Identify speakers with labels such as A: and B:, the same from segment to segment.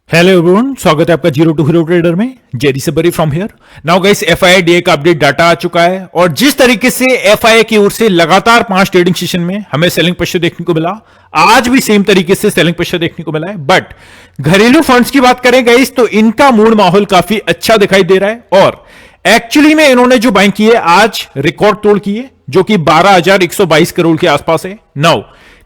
A: Hello everyone, स्वागत है आपका जीरो टू हीरो ट्रेडर में। जेरी सबरी from here. Now guys, FII का अपडेट डाटा आ चुका है और जिस तरीके से एफआईआई की ओर से लगातार 5 ट्रेडिंग सेशन में हमें सेलिंग प्रेशर देखने को मिला, आज भी सेम तरीके से सेलिंग प्रेशर देखने को मिला है। बट घरेलू फंड्स की बात करें गाइस तो इनका मूड माहौल काफी अच्छा दिखाई दे रहा है और एक्चुअली में इन्होंने जो बाइंग की है आज रिकॉर्ड तोड़ की है, जो कि 12,122 करोड़ के आसपास है। नाउ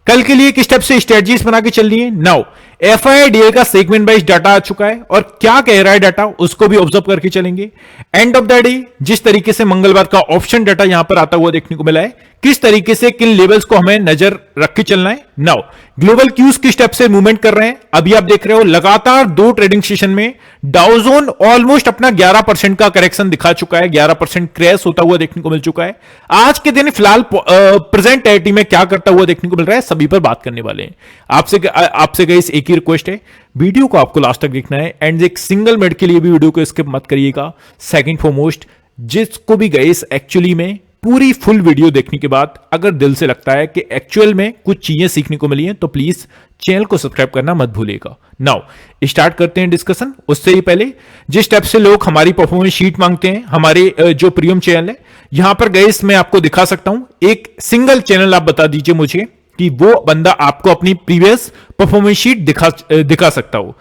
A: कल के लिए किस स्टेप से स्ट्रेटजीज बना के चल रही है। नाउ एफआईआई का सेगमेंट वाइज डाटा आ चुका है और क्या कह रहा है डाटा उसको भी ऑब्जर्व करके चलेंगे। एंड ऑफ द डे जिस तरीके से मंगलवार का ऑप्शन डाटा यहां पर आता हुआ देखने को मिला है, किस तरीके से किन लेवल्स को हमें नजर रख के चलना है। नाउ ग्लोबल क्यूज किस स्टेप से मूवमेंट कर रहे हैं, अभी आप देख रहे हो लगातार 2 ट्रेडिंग सेशन में डाउजोन ऑलमोस्ट अपना 11% का करेक्शन दिखा चुका है, 11% क्रैश होता हुआ देखने को मिल चुका है। आज के दिन फिलहाल प्रेजेंट टेरिटरी में क्या करता हुआ देखने को मिल रहा है, सभी पर बात करने वाले हैं। आपसे गई एक ही रिक्वेस्ट है, वीडियो को आपको लास्ट तक देखना है एंड एक सिंगल मिनट के लिए भी वीडियो को स्किप मत करिएगा। सेकंड फॉरमोस्ट, जिसको भी गई एक्चुअली में पूरी फुल वीडियो देखने के बाद अगर दिल से लगता है कि एक्चुअल में कुछ चीजें सीखने को मिली हैं तो प्लीज चैनल को सब्सक्राइब करना मत भूलिएगा। नाउ स्टार्ट करते हैं डिस्कशन। उससे ही पहले जिस टाइप से लोग हमारी परफॉर्मेंस शीट मांगते हैं, हमारे जो प्रीमियम चैनल है यहां पर गए मैं आपको दिखा सकता हूं। एक सिंगल चैनल आप बता दीजिए मुझे कि वो बंदा आपको अपनी प्रीवियस परफॉर्मेंस शीट दिखा सकता हो।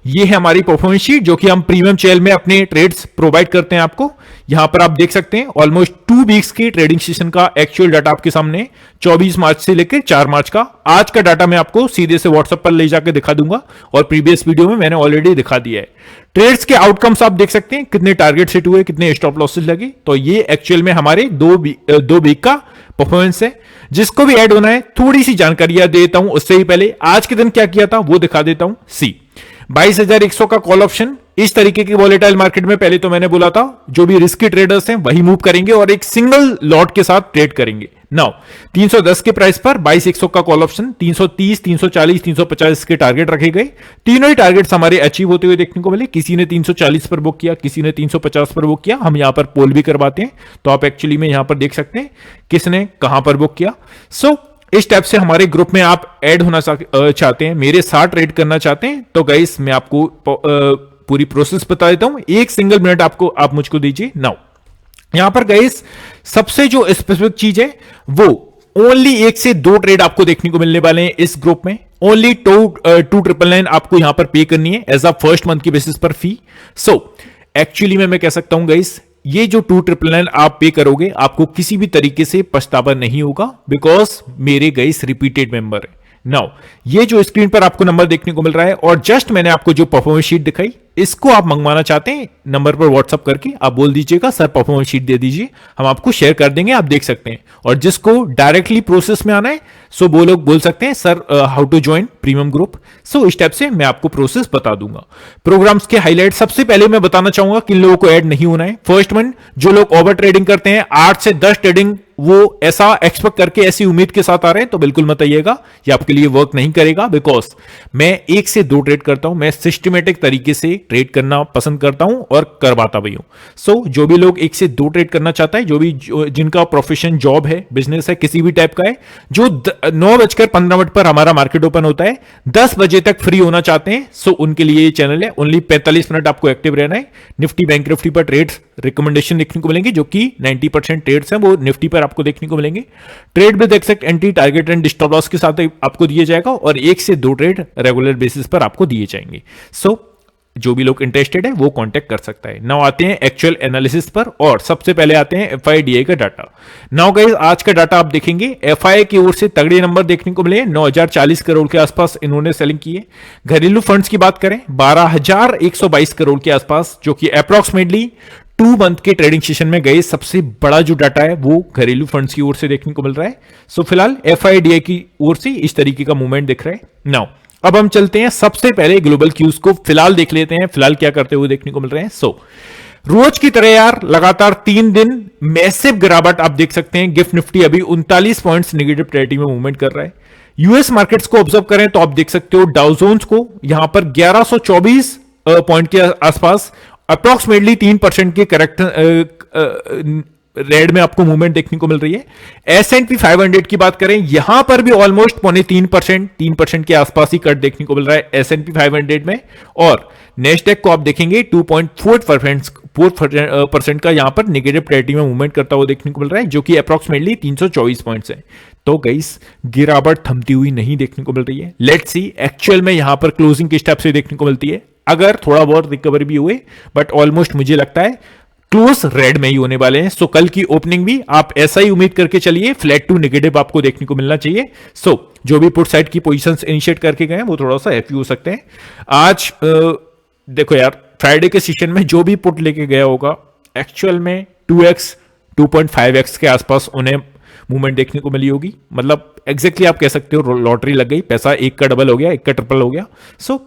A: ये है हमारी परफॉर्मेंस शीट जो कि हम प्रीमियम चैनल में अपने ट्रेड्स प्रोवाइड करते हैं आपको। यहां पर आप देख सकते हैं ऑलमोस्ट 2 वीक्स की ट्रेडिंग सेशन का एक्चुअल डाटा आपके सामने 24 मार्च से लेकर 4 मार्च का। आज का डाटा मैं आपको सीधे से व्हाट्सएप पर ले जाकर दिखा दूंगा और प्रीवियस वीडियो में मैंने ऑलरेडी दिखा दिया है। ट्रेड्स के आउटकम्स आप देख सकते हैं, कितने टारगेट सेट हुए, कितने स्टॉप लॉसेस लगे। तो ये एक्चुअल में हमारे 2 वीक का परफॉर्मेंस है। जिसको भी ऐड होना है थोड़ी सी जानकारी देता हूं, उससे ही पहले आज के दिन क्या किया था वो दिखा देता हूं। 22,100 का कॉल ऑप्शन इस तरीके की वॉलेटाइल मार्केट में पहले तो मैंने बोला था जो भी रिस्की ट्रेडर्स हैं वही मूव करेंगे और एक सिंगल लॉट के साथ ट्रेड करेंगे। नाउ 310 के प्राइस पर 22,100 का कॉल ऑप्शन 330, 340, 350 के टारगेट रखे गए। तीनों ही टारगेट्स हमारे अचीव होते हुए देखने को मिले। किसी ने 340 पर बुक किया, किसी ने 350 पर बुक किया। हम यहां पर पोल भी करवाते हैं तो आप एक्चुअली में यहां पर देख सकते हैं किसने कहां पर बुक किया। इस टाइप से हमारे ग्रुप में आप ऐड होना चाहते हैं, मेरे साथ ट्रेड करना चाहते हैं तो गाइस मैं आपको पूरी प्रोसेस बता देता हूं। एक सिंगल मिनट आप मुझको दीजिए। नाउ यहां पर गाइस सबसे जो स्पेसिफिक चीज है वो ओनली 1 से 2 ट्रेड आपको देखने को मिलने वाले हैं इस ग्रुप में। ओनली 2,999 आपको यहां पर पे करनी है एज अ फर्स्ट मंथ की बेसिस पर फी। एक्चुअली में मैं कह सकता हूं गाइस ये जो 2,999 आप पे करोगे आपको किसी भी तरीके से पछतावा नहीं होगा, बिकॉज मेरे गाइस रिपीटेड मेंबर है। नाउ ये जो स्क्रीन पर आपको नंबर देखने को मिल रहा है और जस्ट मैंने आपको जो परफॉर्मेंस शीट दिखाई, इसको आप मंगवाना चाहते हैं नंबर पर व्हाट्सअप करके आप बोल दीजिएगा सर परफॉर्मेंस शीट दे दीजिए, हम आपको शेयर कर देंगे, आप देख सकते हैं। और जिसको डायरेक्टली प्रोसेस में आना है सो वो लोग बोल सकते हैं sir how to join premium group. इस टाइप से मैं आपको प्रोसेस बता दूंगा। प्रोग्राम्स के हाईलाइट सबसे पहले मैं बताना चाहूंगा किन लोगों को ऐड नहीं होना है। फर्स्ट वन, जो लोग ओवर ट्रेडिंग करते हैं 8 से 10 ट्रेडिंग वो ऐसा एक्सपेक्ट करके ऐसी उम्मीद के साथ आ रहे हैं तो बिल्कुल मत आइएगा, ये आपके लिए वर्क नहीं करेगा। बिकॉज मैं 1 से 2 ट्रेड करता हूं, मैं सिस्टमेटिक तरीके से ट्रेड करना पसंद करता हूं और करवाता भी हूं। जो भी लोग 1 से 2 ट्रेड करना चाहता है, जिनका प्रोफेशन जॉब है, बिजनेस है, किसी भी टाइप का है, जो 9:15 पर हमारा मार्केट ओपन होता है, 10 बजे तक फ्री होना चाहते हैं, उनके लिए ये चैनल है। ओनली 45 मिनट आपको एक्टिव रहना है। निफ्टी बैंक निफ्टी पर ट्रेड्स रिकमेंडेशन देखने को मिलेंगे, जो कि 90% ट्रेड्स हैं वो निफ्टी पर आपको देखने को मिलेंगे। Trade with exact entry, target and stop loss के साथ आपको दिया जाएगा और 1 से 2 ट्रेड रेगुलर बेसिस पर आपको दिए जाएंगे। जो भी लोग इंटरेस्टेड है वो कांटेक्ट कर सकता है। नाउ आते हैं एक्चुअल एनालिसिस पर और सबसे पहले आते हैं एफआईआई का डाटा। नाउ गाइस आज का डाटा आप देखेंगे एफआईआई की ओर से तगड़े नंबर देखने को मिले। 9,040 करोड़ के आसपास इन्होंने सेलिंग की है। घरेलू फंड्स की बात करें 12,122 करोड़ के आसपास, जो कि अप्रॉक्सीमेटली 2 मंथ के ट्रेडिंग सेशन में गए सबसे बड़ा जो डाटा है वो घरेलू फंड्स की ओर से देखने को मिल रहा है। फिलहाल एफआईआई की ओर से इस तरीके का मूवमेंट दिख रहा है। नाउ अब हम चलते हैं सबसे पहले ग्लोबल क्यूज को फिलहाल देख लेते हैं, फिलहाल क्या करते हुए देखने को मिल रहे हैं। रोज की तरह यार लगातार 3 दिन मैसिव गिरावट आप देख सकते हैं। गिफ्ट निफ्टी अभी 39 पॉइंट्स नेगेटिव टेरिटरी में मूवमेंट कर रहा है। यूएस मार्केट्स को ऑब्जर्व करें तो आप देख सकते हो डाउ जोन्स को यहां पर 1124 पॉइंट के आसपास अप्रॉक्सीमेटली 3% के करेक्ट रेड में आपको मूवमेंट देखने को मिल रही है। S&P 500 की बात करें, यहां पर भी ऑलमोस्ट 3% के आसपास ही कट देखने को मिल रहा है S&P 500 में। और नेस्डेक को आप देखेंगे 2.4% का यहां पर नेगेटिव टेरिटरी में मूवमेंट करता हुआ देखने को मिल रहा है, जो कि अप्रोक्सीमेटली 324 पॉइंट्स है। तो गाइस गिरावट थमती हुई नहीं देखने को मिल रही है। लेट्स सी एक्चुअल में यहां पर क्लोजिंग किस टाइप से देखने को मिलती है। अगर थोड़ा बहुत रिकवरी भी हुए, बट ऑलमोस्ट मुझे लगता है क्लोज रेड में ही होने वाले हैं। सो कल की ओपनिंग भी आप ऐसा ही उम्मीद करके चलिए, फ्लैट टू नेगेटिव आपको देखने को मिलना चाहिए। सो जो भी पुट साइड की पोजीशंस इनिशिएट करके गए वो थोड़ा सा एफयू हो सकते हैं। आज देखो यार, फ्राइडे के सेशन में जो भी पुट लेके गया होगा एक्चुअल में 2x 2.5x के आसपास उन्हें मूवमेंट देखने को मिली होगी। मतलब एग्जैक्टली आप कह सकते हो लॉटरी लग गई, पैसा एक का डबल हो गया, एक का ट्रिपल हो गया। सो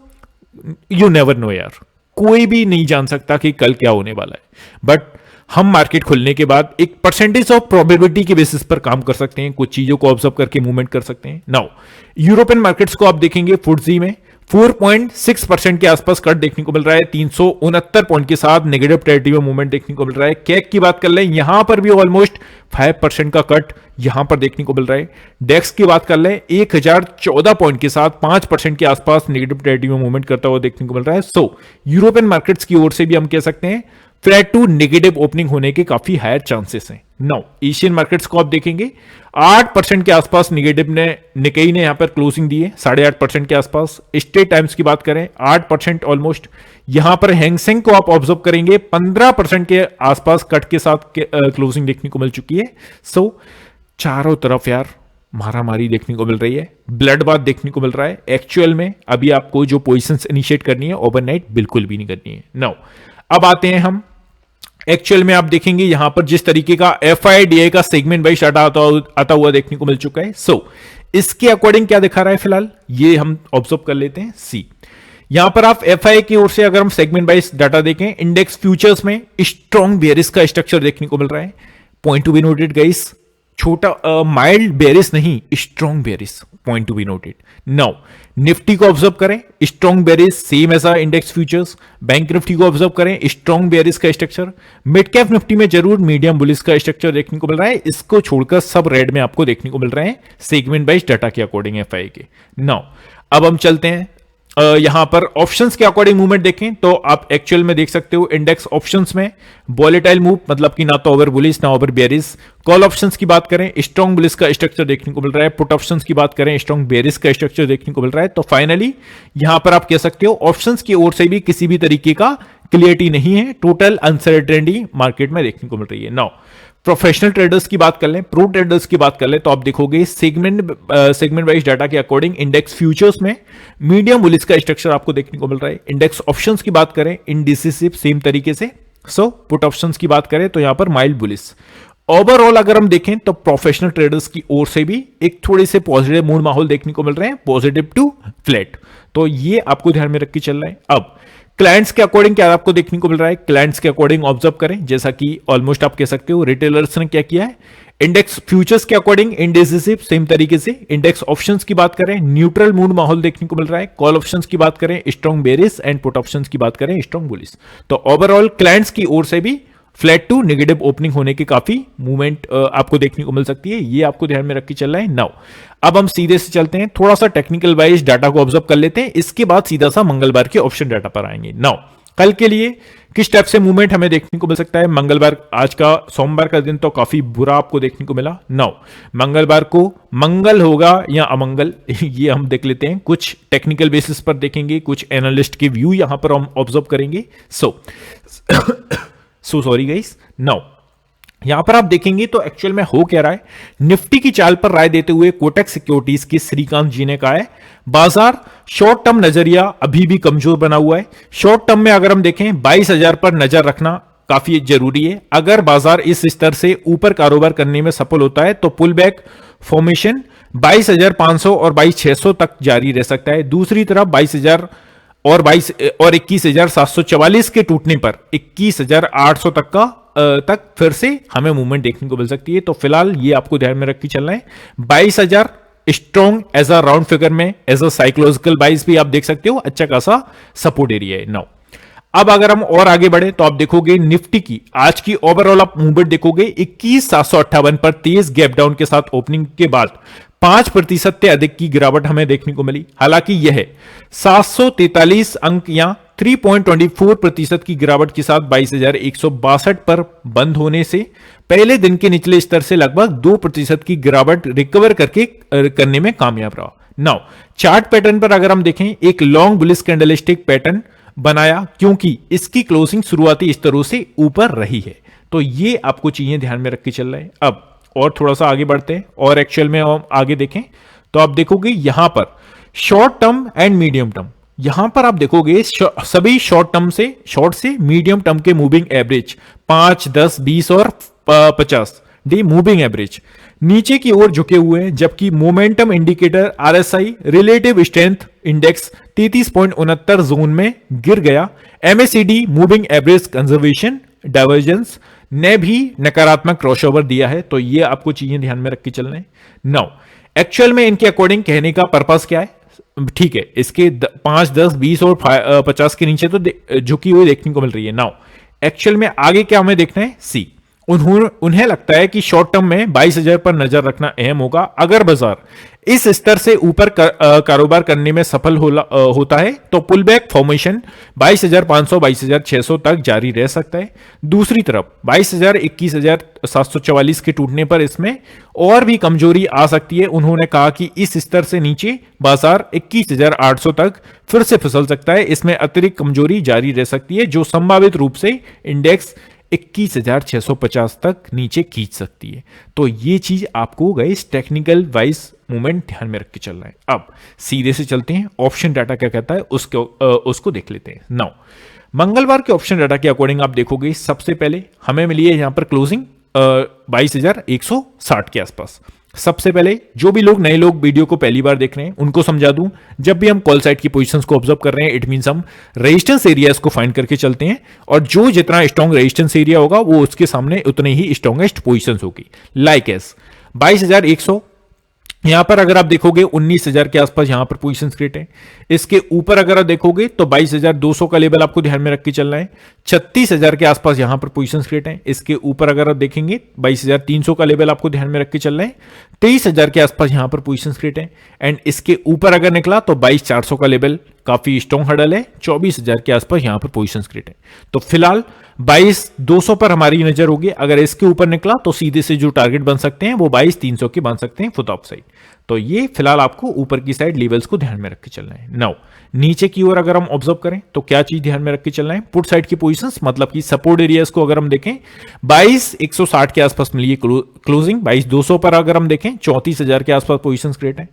A: यू नेवर नो यार, कोई भी नहीं जान सकता कि कल क्या होने वाला है। बट हम मार्केट खुलने के बाद एक परसेंटेज ऑफ प्रोबेबिलिटी के बेसिस पर काम कर सकते हैं, कुछ चीजों को ऑब्जर्व करके मूवमेंट कर सकते हैं। नाउ यूरोपियन मार्केट्स को आप देखेंगे, फुट्सी में 4.6% के आसपास कट देखने को मिल रहा है, 369 पॉइंट के साथ नेगेटिव टेरिटरी में मूवमेंट देखने को मिल रहा है। कैक की बात कर लें, यहां पर भी ऑलमोस्ट 5% का कट यहां पर देखने को मिल रहा है। डेक्स की बात कर लें, 1014 पॉइंट के साथ 5% के आसपास नेगेटिव टेरिटरी में मूवमेंट करता हुआ देखने को मिल रहा है। सो यूरोपियन मार्केट्स की ओर से भी हम कह सकते हैं फ्लैट टू नेगेटिव ओपनिंग होने के काफी हायर चांसेस हैं। नाउ एशियन मार्केट्स को आप देखेंगे 8% के आसपास निगेटिव ने निकेई ने यहां पर क्लोजिंग दी है, 8.5% के आसपास। स्ट्रेट टाइम्स की बात करें 8% ऑलमोस्ट। यहां पर हैंगसेंग को आप ऑब्जर्व करेंगे 15% के आसपास कट के साथ क्लोजिंग देखने को मिल चुकी है। सो चारों तरफ यार मारामारी देखने को मिल रही है, ब्लड बाथ देखने को मिल रहा है। एक्चुअल में अभी आपको जो पोजीशंस इनिशिएट करनी है ओवरनाइट बिल्कुल भी नहीं करनी है। नाउ अब आते हैं हम एक्चुअल में, आप देखेंगे यहां पर जिस तरीके का FIDI का सेगमेंट वाइज डाटा आता हुआ देखने को मिल चुका है। सो इसके अकॉर्डिंग क्या दिखा रहा है फिलहाल, ये हम ऑब्जर्व कर लेते हैं। सी यहां पर आप FI की ओर से अगर हम सेगमेंट वाइज डाटा देखें, इंडेक्स फ्यूचर्स में स्ट्रॉन्ग बेरिस का स्ट्रक्चर देखने को मिल रहा है। Point to be noted guys, छोटा माइल्ड बेरिस नहीं, strong bearish, point to be noted. Now Nifty को ऑब्जर्व करें, strong bearish same as index futures. Bank Nifty को ऑब्जर्व करें, स्ट्रॉन्ग बेरिस का स्ट्रक्चर। मिड कैप निफ्टी में जरूर medium bullish का स्ट्रक्चर देखने को मिल रहा है। इसको छोड़कर सब रेड में आपको देखने को मिल रहे हैं सेगमेंट वाइज डाटा के अकॉर्डिंग FI के। नाउ अब हम चलते हैं यहां पर ऑप्शंस के अकॉर्डिंग मूवमेंट देखें तो आप एक्चुअल में देख सकते हो इंडेक्स ऑप्शंस में वॉलेटाइल मूव, मतलब कि ना तो ओवर बुलिस ना ओवर बेरिस। कॉल ऑप्शंस की बात करें, स्ट्रॉन्ग बुलिस का स्ट्रक्चर देखने को मिल रहा है। पुट ऑप्शंस की बात करें, स्ट्रॉन्ग बेरिस का स्ट्रक्चर देखने को मिल रहा है। तो फाइनली यहां पर आप कह सकते हो ऑप्शंस की ओर से भी किसी भी तरीके का क्लियरिटी नहीं है, टोटल अनसर्टेनिटी मार्केट में देखने को मिल रही है। नाउ प्रोफेशनल ट्रेडर्स की बात कर लें, प्रो ट्रेडर्स की बात कर लें, तो आप देखोगे सेगमेंट वाइज डाटा के अकॉर्डिंग इंडेक्स फ्यूचर्स में मीडियम बुलिस का स्ट्रक्चर आपको देखने को मिल रहा है। इंडेक्स ऑप्शंस की बात करें, इंडिसिसिव सेम तरीके से। सो पुट ऑप्शंस की बात करें तो यहां पर माइल्ड बुलिस। ओवरऑल अगर हम देखें तो प्रोफेशनल ट्रेडर्स की ओर से भी एक थोड़े से पॉजिटिव मूड माहौल देखने को मिल रहे हैं, पॉजिटिव टू फ्लैट। तो ये आपको ध्यान में रख के चल रहा है। अब क्लाइंट्स के अकॉर्डिंग क्या आपको देखने को मिल रहा है, क्लाइंट्स के अकॉर्डिंग ऑब्जर्व करें, जैसा कि ऑलमोस्ट आप कह सकते हो रिटेलर्स ने क्या किया है। इंडेक्स फ्यूचर्स के अकॉर्डिंग इंडिसिसिव सेम तरीके से। इंडेक्स ऑप्शंस की बात करें, न्यूट्रल मूड माहौल देखने को मिल रहा है। कॉल ऑप्शंस की बात करें, strong berries, and put options की बात करें, स्ट्रॉन्ग बुलिस। तो ओवरऑल क्लाइंट्स की ओर से भी फ्लैट टू नेगेटिव ओपनिंग होने की काफी मूवमेंट आपको देखने को मिल सकती है। ये आपको ध्यान में रख के चल रहा है। नाउ अब हम सीधे से चलते हैं, थोड़ा सा टेक्निकल वाइज डाटा को ऑब्जर्व कर लेते हैं, इसके बाद सीधा सा मंगलवार के ऑप्शन डाटा पर आएंगे। नाउ कल के लिए किस टाइप से मूवमेंट हमें देखने को मिल सकता है। मंगलवार, आज का सोमवार का दिन तो काफी बुरा आपको देखने को मिला। नाउ मंगलवार को मंगल होगा या अमंगल, ये हम देख लेते हैं। कुछ टेक्निकल बेसिस पर देखेंगे, कुछ एनालिस्ट के व्यू यहां पर हम ऑब्जर्व करेंगे। So sorry guys. नाउ यहां पर आप देखेंगे तो एक्चुअल में हो क्या रहा है, निफ्टी की चाल पर राय देते हुए कोटक सिक्योरिटीज के श्रीकांत जी ने कहा है बाजार शॉर्ट टर्म नजरिया अभी भी कमजोर बना हुआ है। शॉर्ट टर्म में अगर हम देखें 22,000 पर नजर रखना काफी जरूरी है। अगर बाजार इस स्तर से ऊपर कारोबार करने में सफल होता है तो पुल बैक फॉर्मेशन 22,500 और 22,600 तक जारी रह सकता है। दूसरी तरफ 22,000 और 21,744 के टूटने पर 21,800 तक फिर से हमें मूवमेंट देखने को मिल सकती है। तो फिलहाल ये आपको ध्यान में रख के चलना है। 22,000 strong as a round figure में, एज अ साइकोलॉजिकल बाइस भी आप देख सकते हो, अच्छा खासा सपोर्ट एरिया है। नाउ अब अगर हम और आगे बढ़े तो आप देखोगे निफ्टी की आज की ओवरऑल आप मूवमेंट देखोगे 21,758 पर तेज गैप डाउन के साथ ओपनिंग के बाद 5% से अधिक की गिरावट हमें देखने को मिली। हालांकि यह 743 अंक या 3.24% की गिरावट के साथ 22,162 पर बंद होने से पहले दिन के निचले स्तर से लगभग 2% की गिरावट रिकवर करने में कामयाब रहा। नाउ चार्ट पैटर्न पर अगर हम देखें, एक लॉन्ग बुलिश कैंडलस्टिक पैटर्न बनाया क्योंकि इसकी क्लोजिंग शुरुआती स्तरों से ऊपर रही है। तो ये आपको चीजें ध्यान में रख के चल रहे हैं। अब और थोड़ा सा आगे बढ़ते हैं और एक्चुअल में हम आगे देखें तो आप देखोगे यहां पर short term and medium term, यहां पर आप देखोगे सभी शॉर्ट से मीडियम टर्म के मूविंग एवरेज 5, 10, 20 और 50 डे मूविंग एवरेज नीचे की ओर झुके हुए हैं, जबकि momentum indicator RSI relative strength index 33.69 zone में गिर गया। MACD moving average conservation divergence ने भी नकारात्मक क्रॉसओवर दिया है। तो ये आपको चीजें ध्यान में रख के चलना है। नाउ एक्चुअल में इनके अकॉर्डिंग कहने का पर्पस क्या है, ठीक है, इसके 5, 10, 20 और 50 के नीचे तो झुकी हुई देखने को मिल रही है। नाउ एक्चुअल में आगे क्या हमें देखना है, सी उन्हें लगता है कि शॉर्ट टर्म में 22,000 पर नजर रखना अहम होगा। अगर बाजार इस स्तर से ऊपर कारोबार करने में सफल होता है तो पुल बैक फॉर्मेशन 22,500 22,600 तक जारी रह सकता है। दूसरी तरफ 22,000 21,744 के टूटने पर इसमें और भी कमजोरी आ सकती है। उन्होंने कहा कि इस स्तर से नीचे बाजार 21,800 तक फिर से फिसल सकता है। इसमें अतिरिक्त कमजोरी जारी रह सकती है जो संभावित रूप से इंडेक्स 21,650 तक नीचे खींच सकती है। तो ये चीज आपको गाइस टेक्निकल वाइज मूवमेंट ध्यान में रख के चल रहा है। अब सीधे से चलते हैं ऑप्शन डाटा क्या कहता है उसको देख लेते हैं। नाउ मंगलवार के ऑप्शन डाटा के अकॉर्डिंग आप देखोगे सबसे पहले हमें मिली है यहां पर क्लोजिंग 22,160 के आसपास। सबसे पहले जो भी लोग नए लोग वीडियो को पहली बार देख रहे हैं उनको समझा दूं, जब भी हम कॉल साइड की पोजीशंस को ऑब्जर्व कर रहे हैं इट मींस हम रेजिस्टेंस एरियाज को फाइंड करके चलते हैं और जो जितना स्ट्रॉन्ग रेजिस्टेंस एरिया होगा वो उसके सामने उतने ही स्ट्रॉन्गेस्ट पोजीशंस होगी। लाइक एस 22,100 यहां पर अगर आप देखोगे 19,000 के आसपास यहां पर पोजीशन क्रिएट है। इसके ऊपर अगर आप देखोगे तो 22,200 का लेवल आपको ध्यान में रख के चलना है। 36,000 के आसपास यहां पर पोजीशन क्रिएट है। इसके ऊपर अगर आप देखेंगे 22,300 का लेवल आपको ध्यान में रख के चलना है। 23,000 के आसपास यहां पर पोजीशन क्रिएट है एंड इसके ऊपर अगर निकला तो 22,400 का लेवल काफी स्ट्रॉन्ग हर्डल है। 24,000 के आसपास यहां पर पोजीशन क्रिएट है। तो फिलहाल 22,200 पर हमारी नजर होगी। अगर इसके ऊपर निकला तो सीधे से जो टारगेट बन सकते हैं वो 22,300 के बन सकते हैं फुट ऑफ साइड। तो ये फिलहाल आपको ऊपर की साइड लेवल्स को ध्यान में रख के चलना है। नाउ नीचे की ओर अगर हम ऑब्जर्व करें तो क्या चीज ध्यान में रख के चलना है, पुट साइड की पोजीशंस मतलब कि सपोर्ट एरियाज को अगर हम देखें 22,160 के आसपास मिली है क्लोजिंग। 22,200 पर अगर हम देखें 34,000 के आसपास पोजीशंस क्रिएट है।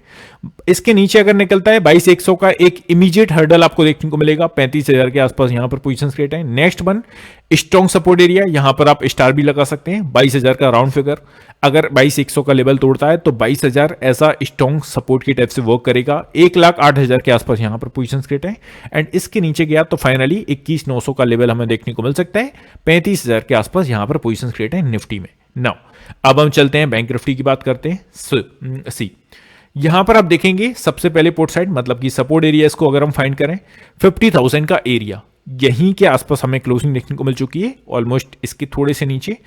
A: इसके नीचे अगर निकलता है 22,100 का एक इमीडिएट हर्डल आपको देखने को मिलेगा। 35,000 के आसपास यहां पर पोजीशंस क्रिएट है। Next one strong support area, यहां पर आप स्टार भी लगा सकते हैं। 22,000 का राउंड फिगर अगर 22,100 का लेवल तोड़ता है तो 22,000 ऐसा स्ट्रॉन्ग सपोर्ट की टाइप से वर्क करेगा। 1,08,000 के आसपास यहां पर पोजीशंस क्रिएट है एंड इसके नीचे गया तो फाइनली 21,900 का लेवल हमें देखने को मिल सकता है। 35,000 के आसपास यहां पर पोजीशंस क्रिएट है निफ्टी में। नाउ अब हम चलते हैं बैंक निफ्टी की बात करते हैं। सी यहां पर आप देखेंगे सबसे पहले पोर्ट साइड मतलब कि सपोर्ट एरियाज को अगर हम फाइंड करें 50,000 का एरिया यहीं के आसपास हमें क्लोजिंग देखने को मिल चुकी है। ऑलमोस्ट इसके थोड़े से नीचे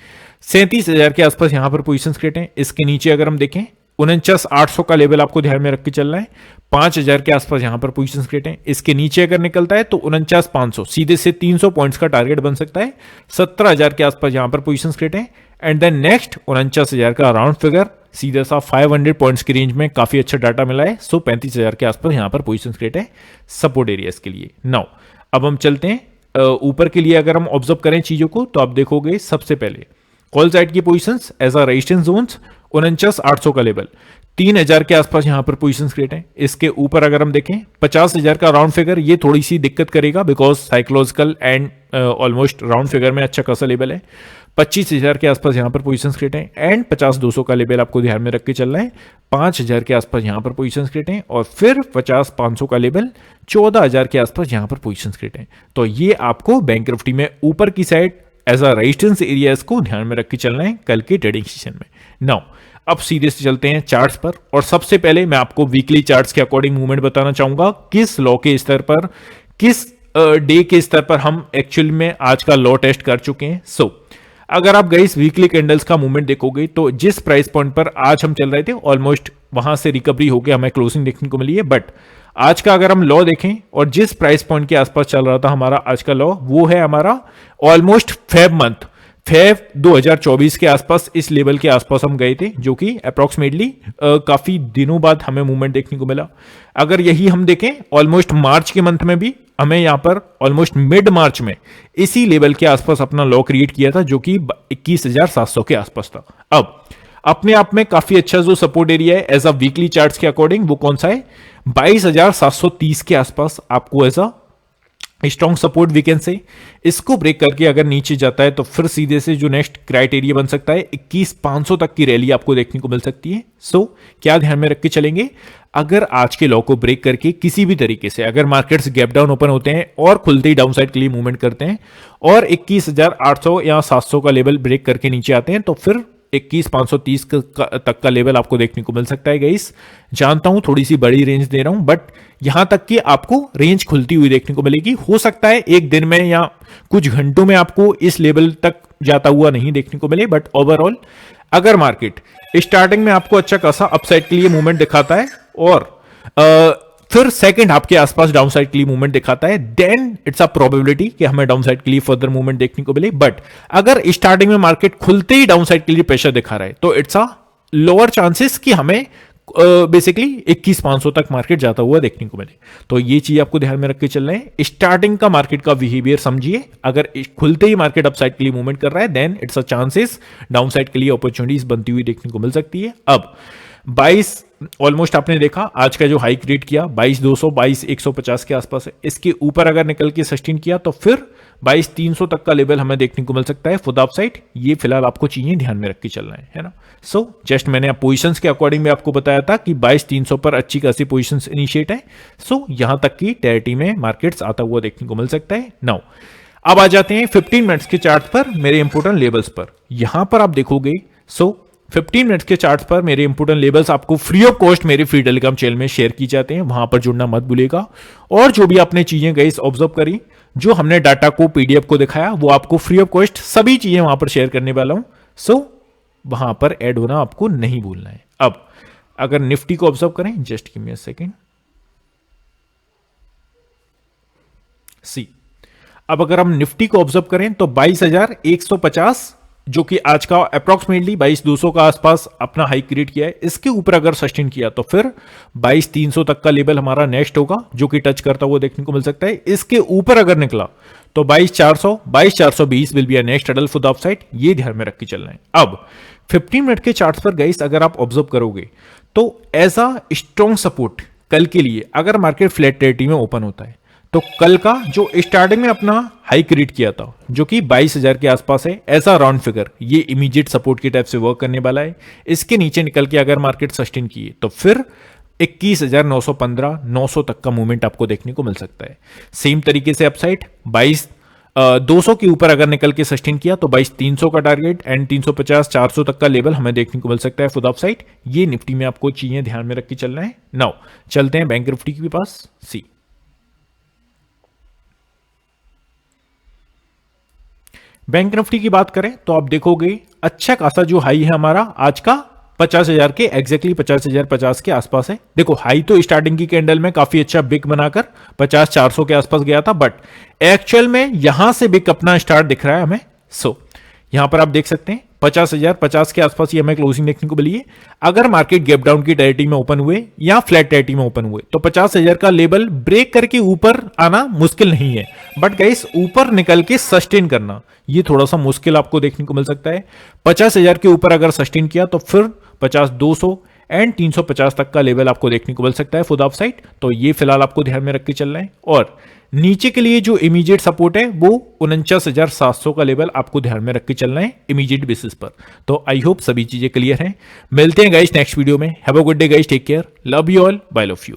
A: 37,000 के आसपास यहां पर पोजीशंस क्रिएट है। इसके नीचे अगर हम देखें 49,800 का लेवल आपको ध्यान में रख के चलना है। 5,000 के आसपास यहां पर पोजीशंस क्रिएट है। इसके नीचे अगर निकलता है तो 49,500 सीधे से 300 पॉइंट्स का टारगेट बन सकता है। 17,000 के आसपास यहां पर पोजीशंस क्रिएट है एंड देन नेक्स्ट 49,000 का राउंड फिगर सीधा सा 500 पॉइंट्स की रेंज में काफी अच्छा डाटा मिला है। सो 35,000 के आसपास यहां पर पोजीशंस क्रिएट है सपोर्ट एरियाज के लिए। नाउ अब हम चलते हैं ऊपर के लिए अगर हम ऑब्जर्व करें चीजों को तो आप देखोगे सबसे पहले कॉल साइड की positions as a resistance zones 49,800 का लेवल 3,000 के आसपास यहां पर पोजीशंस क्रिएट है। इसके ऊपर अगर हम देखें 50,000 का राउंड फिगर ये थोड़ी सी दिक्कत करेगा because psychological and almost round figure में अच्छा खासा लेवल है। 25,000 के आसपास यहां पर पोजीशंस क्रिएट है एंड 50,200 का लेवल आपको ध्यान में रख के चलना है। 5,000 के आसपास यहां पर पोजीशंस क्रिएट है और फिर 50,500 का लेवल 14,000 के आसपास यहां पर पोजीशंस क्रिएट है। तो ये आपको बैंक निफ्टी में ऊपर की side as a resistance areas को ध्यान में रख के चलना है कल के ट्रेडिंग सेशन में। नाउ अब सीधे से चलते हैं चार्ट्स पर और सबसे पहले मैं आपको वीकली चार्ट्स के अकॉर्डिंग मूवमेंट बताना चाहूंगा किस लॉ के स्तर पर किस डे के स्तर पर हम एक्चुअल में आज का लो टेस्ट कर चुके हैं। सो अगर आप गाइस वीकली कैंडल्स का मूवमेंट देखोगे तो जिस प्राइस पॉइंट पर आज हम चल रहे थे ऑलमोस्ट वहां से रिकवरी होकर हमें क्लोजिंग देखने को मिली है। बट आज का अगर हम लॉ देखें और जिस प्राइस पॉइंट के आसपास चल रहा था हमारा आज का लॉ, वो है हमारा ऑलमोस्ट फेब 2024 के आसपास, इस लेवल के आसपास हम गए थे, जो कि अप्रोक्सीमेटली काफी दिनों बाद हमें मूवमेंट देखने को मिला। अगर यही हम देखें ऑलमोस्ट मार्च के मंथ में भी हमें यहां पर ऑलमोस्ट मिड मार्च में इसी लेवल के आसपास अपना लॉ क्रिएट किया था, जो कि 21,700 के आसपास था। अब अपने आप में काफी अच्छा जो सपोर्ट एरिया है एज अ वीकली चार्ट्स के अकॉर्डिंग, वो कौन सा है, 22,730 के आसपास आपको as a strong support we can say. इसको ब्रेक करके अगर नीचे जाता है तो फिर सीधे से जो नेक्स्ट क्राइटेरिया बन सकता है 21,500 तक की रैली आपको देखने को मिल सकती है। सो क्या ध्यान में रख के चलेंगे, अगर आज के लॉ को ब्रेक करके किसी भी तरीके से अगर मार्केट्स गैप डाउन ओपन होते हैं और खुलते ही डाउन साइड के लिए मूवमेंट करते हैं और 21,800 या 700 का लेवल ब्रेक करके नीचे आते हैं तो फिर 21,530 तक का लेवल आपको देखने को मिल सकता है। गाइस जानता हूं थोड़ी सी बड़ी रेंज दे रहा हूं, बट यहां तक कि आपको रेंज खुलती हुई देखने को मिलेगी। हो सकता है एक दिन में या कुछ घंटों में आपको इस लेवल तक जाता हुआ नहीं देखने को मिले, बट ओवरऑल अगर मार्केट स्टार्टिंग में आपको अच्छा खासा अपसाइड के लिए मूवमेंट दिखाता है और फिर सेकंड हाफ के आसपास डाउन साइड के लिए मूवमेंट दिखाता है, देन इट्स अ प्रोबेबिलिटी कि हमें डाउन साइड के लिए फर्दर मूवमेंट देखने को मिले। बट अगर स्टार्टिंग में मार्केट खुलते ही डाउन साइड के लिए प्रेशर दिखा रहा है तो इट्स अ लोअर चांसेस कि हमें बेसिकली 21,500 तक मार्केट जाता हुआ देखने को मिले। तो ये चीज आपको ध्यान में रख के चल रहे हैं। स्टार्टिंग का मार्केट का बिहेवियर समझिए, अगर खुलते ही मार्केट अपसाइड के लिए मूवमेंट कर रहा है then it's a chances downside के लिए अपॉर्चुनिटीज बनती हुई देखने को मिल सकती है। अब 22 ऑलमोस्ट आपने देखा आज का जो हाई क्रिएट किया 22,200 22,150 के आसपास है। इसके ऊपर अगर निकल के सस्टेन किया तो फिर 22,300 तक का लेवल हमें देखने को मिल सकता है फॉर द अपसाइड। ये फिलहाल आपको चीजें ध्यान में रख के चलना है ना। सो जस्ट मैंने पोजीशंस के अकॉर्डिंग में आपको बताया था कि 22,300 पर अच्छी खासी पोजीशंस इनिशिएट है। सो यहां तक की टेरिटरी में मार्केट्स आता हुआ देखने को मिल सकता है। नाउ अब आ जाते हैं 15 मिनट्स के चार्ट पर मेरे इंपोर्टेंट लेवल्स पर। यहां पर आप देखोगे 15 मिनट्स के चार्ट पर मेरे इंपोर्टेंट लेवल्स आपको फ्री ऑफ कॉस्ट मेरे फ्री टेलीग्राम चैनल में शेयर की जाते हैं, वहां पर जुड़ना मत भूलिएगा। और जो भी आपने चीजें गाइस ऑब्जर्व करी, जो हमने डाटा को पीडीएफ को दिखाया, वो आपको फ्री ऑफ कॉस्ट सभी चीजें वहां पर शेयर करने वाला हूं। सो वहां पर ऐड होना आपको नहीं भूलना है। अब अगर निफ्टी को ऑब्जर्व करें, just give me a second, see अब अगर हम निफ्टी को ऑब्जर्व करें तो 22,150 जो कि आज का अप्रोक्सीमेटली 22,200 का आसपास अपना हाई क्रिएट किया है, इसके ऊपर अगर सस्टेन किया तो फिर 22,300 तक का लेवल हमारा नेक्स्ट होगा, जो कि टच करता हुआ देखने को मिल सकता है। इसके ऊपर अगर निकला तो 22,400 22,420 will be a next hurdle for the upside. ये ध्यान में रख के चलना है। अब 15 मिनट के चार्ट्स पर गाइस अगर आप ऑब्जर्व करोगे तो एज अ स्ट्रॉन्ग सपोर्ट कल के लिए अगर मार्केट फ्लैट टेरिटरी में ओपन होता है तो कल का जो स्टार्टिंग में अपना हाई क्रिएट किया था जो कि 22,000 के आसपास है, ऐसा राउंड फिगर ये इमीडिएट सपोर्ट की टाइप से वर्क करने वाला है। इसके नीचे निकल के अगर मार्केट सस्टेन किए तो फिर 21,915 900 तक का मूवमेंट आपको देखने को मिल सकता है। सेम तरीके से अपसाइड 22,200 के ऊपर अगर निकल के सस्टेन किया तो 22,300 का टारगेट एंड 350 400 तक का लेवल हमें देखने को मिल सकता है फॉर द अपसाइड। ये निफ्टी में आपको चीजें ध्यान में रख के चलना है। नाउ चलते हैं बैंक निफ्टी के पास। सी बैंक निफ्टी की बात करें तो आप देखोगे अच्छा खासा जो हाई है हमारा आज का 50,000 के एग्जैक्टली 50,050 के आसपास है। देखो हाई तो स्टार्टिंग की कैंडल में काफी अच्छा बिग बनाकर 50,400 के आसपास गया था, बट एक्चुअल में यहां से बिग अपना स्टार्ट दिख रहा है हमें। सो यहां पर आप देख सकते हैं 50,050 के आसपास ये हमें क्लोजिंग देखने को मिली है। अगर मार्केट गैप डाउन की टेरिटरी में ओपन हुए या फ्लैट टेरिटरी में ओपन हुए तो 50,000 का लेवल ब्रेक करके ऊपर आना मुश्किल नहीं है, बट गाइस ऊपर निकल के सस्टेन करना ये थोड़ा सा मुश्किल आपको देखने को मिल सकता है। 50,000 के ऊपर अगर सस्टेन किया तो फिर 50,200 एंड 350 तक का लेवल आपको देखने को मिल सकता है फॉर द अपसाइड। तो ये फिलहाल आपको ध्यान में रख के चलना है। और नीचे के लिए जो इमीडिएट सपोर्ट है वो 49,700 का लेवल आपको ध्यान में रख के चलना है इमीडिएट बेसिस पर। तो आई होप सभी चीजें क्लियर हैं। मिलते हैं गाइस नेक्स्ट वीडियो में। Have a good day guys, take care, love you all, bye love you.